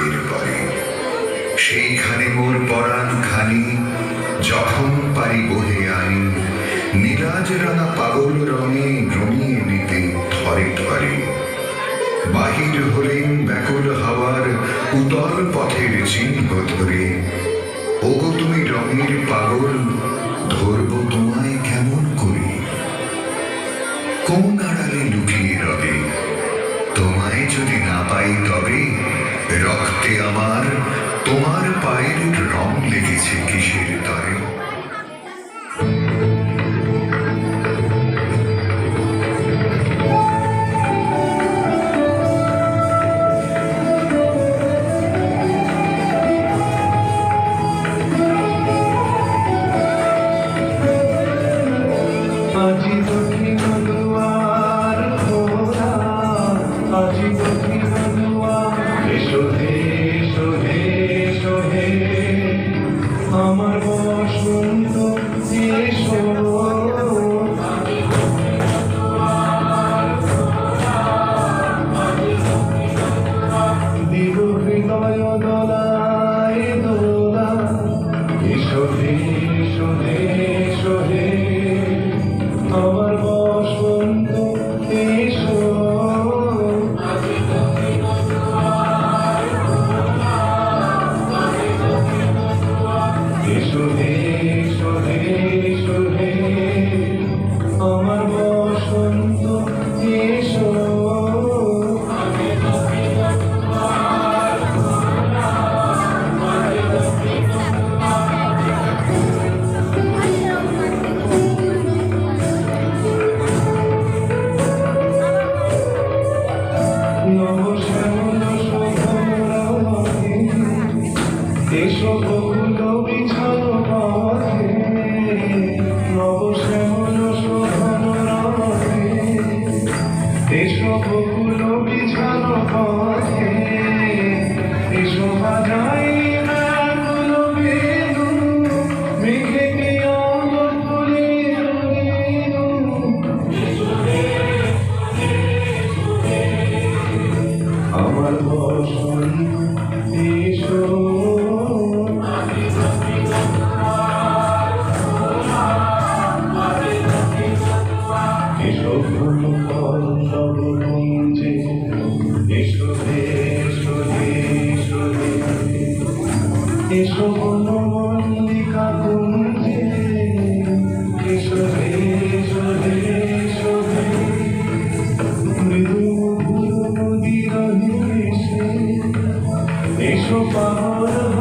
নদীর পারে। সেইখানে মোর পরাণ খানি যখন পারি বহে আনি, নীলাজ রাঙা পাগল রঙে রঙিয়ে নিতে থরে থরে। বাহির হলেন ব্যাকুল হাওয়ার উতল পথের চিহ্ন ধরে। ওগো তুমি রঙের পাগল, ধরব তোমায় কেমন করে? কোন আড়ালে লুকিয়ে রবে, তোমায় যদি না পাই তবে? রক্তে আমার তোমার পায়ের রং লেগেছে কিসের তরে? আজি দক্ষিণ দুয়ার খোলা, আজি দক্ষিণ দুয়ার। এসো হে, এসো হে, এসো হে, আমার বসন্ত এসো। দিব হৃদয় দোলায় দোলা। এসো হে, এসো হে, এসো হে, আমার বসন্ত এসো। এসো হে, এসো হে, এসো হে, আমার বসন্ত এসো। নবশ্যামল শোভনরথে, এসো বকুল বিছানো পথে। নবশ্যামল শোভনরথে, এসো বকুল বিছানো পথে। এসো বাজাই ব্যাকুল বেণু, মেঘে কেয়ল ফুলের রেণু। আমার বসন্ত এসো। এসো ফুল পল্লব কুঞ্জে, এসো হে, এসো হে, এসো হে, এসো বনমল্লিকা কুঞ্জে। এসো হে, এসো হে, এসো হে, মৃদু মধুর নদীর হেসে। এসো পাহাড়